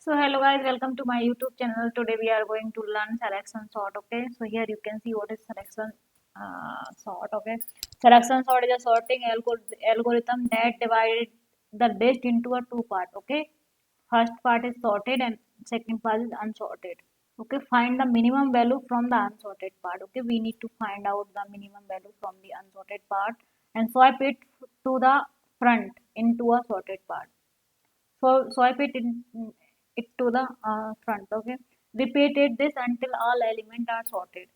So hello guys, welcome to my YouTube channel. Today we are going to learn selection sort. Okay, so here you can see what is selection sort. Okay, selection sort is a sorting algorithm that divided the list into a two part. Okay, first part is sorted and second part is unsorted. Okay, find the minimum value from the unsorted part. Okay, we need to find out the minimum value from the unsorted part and swipe it to the front into a sorted part. So swipe it to the front. Okay, repeated this until all elements are sorted.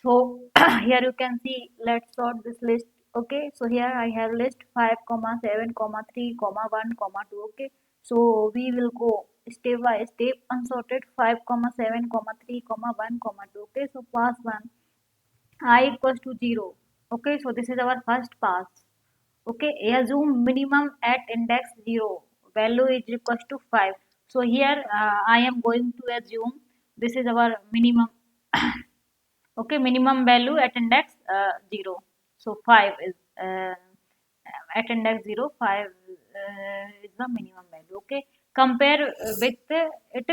So here you can see, let's sort this list. Okay, so here I have list 5 comma 7 comma 3 comma 1 comma 2. Okay, so we will go step by step. Unsorted 5 comma 7 comma 3 comma 1 comma 2. Okay, so pass 1 I equals to 0. Okay, so this is our first pass. Okay, assume minimum at index 0, value is equals to 5. So here I am going to assume this is our minimum. Okay, minimum value at index 0. So 5 is at index 0, 5 is the minimum value. Okay, compare with it,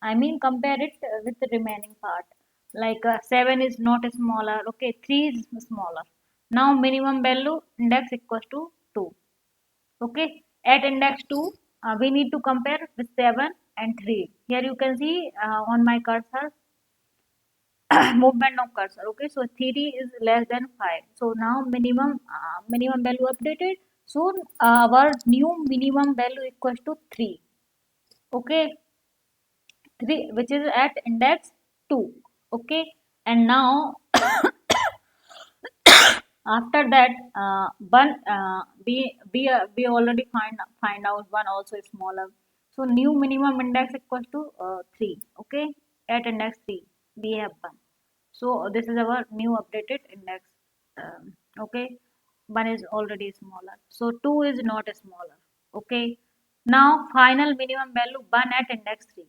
I mean compare it with the remaining part. Like 7 is not smaller. Okay, 3 is smaller. Now minimum value index equals to 2. Okay, at index 2, we need to compare with 7 and 3. Here you can see on my cursor, movement of cursor. Okay, so 3 is less than 5. So now minimum value updated. So our new minimum value equals to 3. Okay, 3 which is at index 2. Okay, and now after that one we already find out one also is smaller. So new minimum index equals to 3. Okay, at index 3 we have 1. So this is our new updated index. Okay, 1 is already smaller, so 2 is not smaller. Okay, now final minimum value 1 at index 3.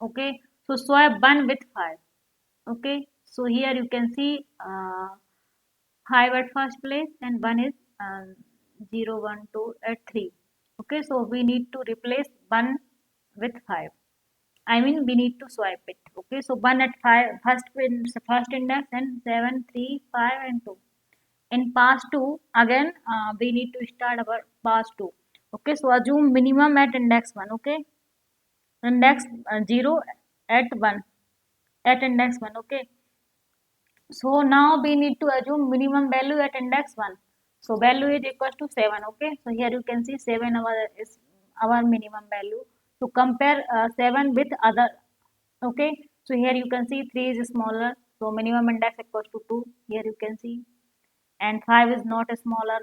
Okay, so swap 1 with 5. Okay, so here you can see 5 at first place and 1 is 0 1 2 at 3. Okay, so we need to replace 1 with 5. I mean we need to swipe it. Okay, so 1 at 5 first index and 7 3 5 and 2. In pass 2 again we need to start our pass 2. Okay, so assume minimum at index 1. Okay, index 0 at 1 at index 1. Okay, so now we need to assume minimum value at index 1. So value is equals to 7. Okay, so here you can see 7 is our minimum value. So compare 7 with other. Okay, so here you can see 3 is smaller, so minimum index equals to 2. Here you can see, and 5 is not smaller,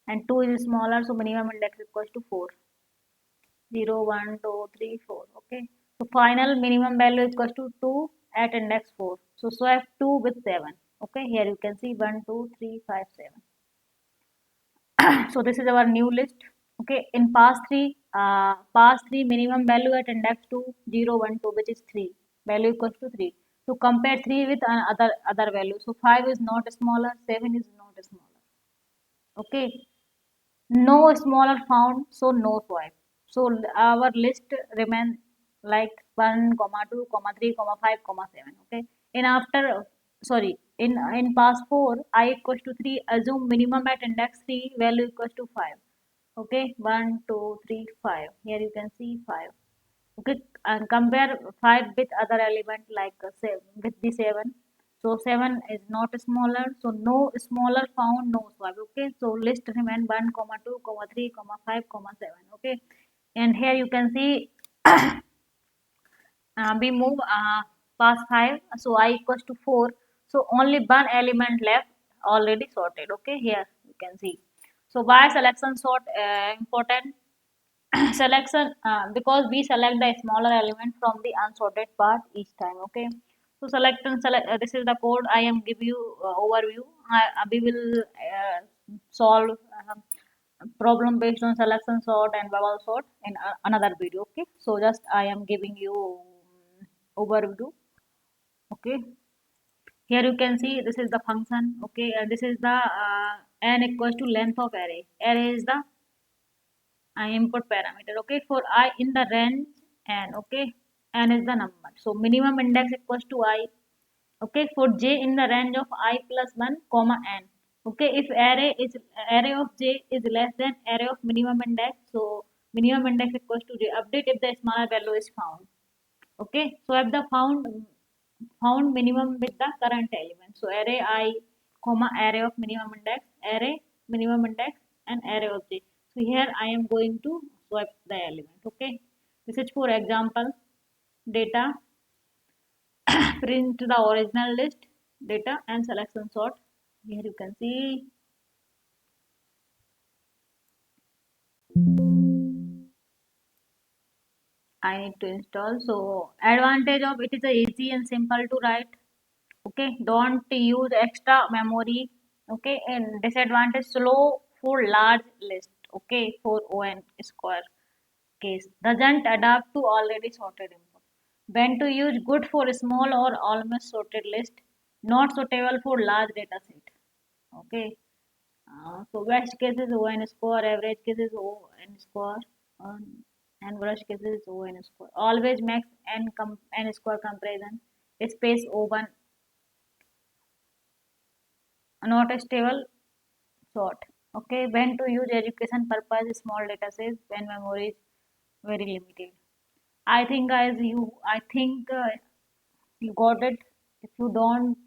and 2 is smaller, so minimum index equals to 4. 0 1 2 3 4. Okay, so final minimum value equals to 2 at index 4. So swap 2 with 7. Okay, here you can see 1 2 3 5 7. So this is our new list. Okay, in pass 3 minimum value at index 2 0 1 2, which is 3, value equals to 3. So compare 3 with other value. So 5 is not smaller, 7 is not smaller. Okay, no smaller found, so no swipe. So our list remains like 1 comma 2 comma 3 comma 5 comma 7. Okay, in after sorry, in pass 4 I equals to 3, assume minimum at index 3, value equals to 5. Okay, 1 2 3 5. Here you can see 5. Okay, and compare 5 with other element like 7 with the 7. So 7 is not smaller, so no smaller found, no swap. Okay, so list remain 1 comma 2 comma 3 comma 5 comma 7. Okay, and here you can see we move past 5, so I equals to 4. So only one element left, already sorted. Okay, here you can see. So why selection sort important? Selection because we select the smaller element from the unsorted part each time. Okay, so select and select, this is the code I am give you overview. We will solve problem based on selection sort and bubble sort in another video. Okay, so just I am giving you overview. Okay, here you can see this is the function. Okay, this is the n equals to length of array. Array is the input parameter. Okay, for I in the range n. Okay, n is the number, so minimum index equals to I. Okay, for j in the range of I plus 1 comma n. Okay, if array of j is less than array of minimum index, so minimum index equals to j. Update if the smaller value is found. Okay, so if the found minimum with the current element, so array I comma array of minimum index, array minimum index, and array of j. So here I am going to swap the element. Okay, this is for example. Data, print the original list, data, and selection sort. Here you can see. I need to install. So advantage of it is a easy and simple to write. Okay, don't use extra memory. Okay, and disadvantage slow for large list. Okay, for on square case doesn't adapt to already sorted input. When to use good for small or almost sorted list, not suitable for large data set. Okay, so best case is O n square, average case is O n square, and worst case is O n square. Always max n square comparison. Space O1 not a stable sort. Okay, when to use education purpose small data sets when memory is very limited. I think guys you got it. If you don't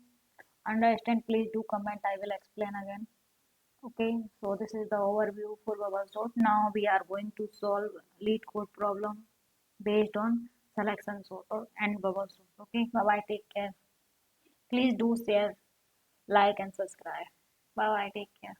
understand, please do comment. I will explain again. Okay, so this is the overview for bubble sort. Now we are going to solve lead code problem based on selection sort and bubble sort. Okay, bye bye. Take care. Please do share, like, and subscribe. Bye bye. Take care.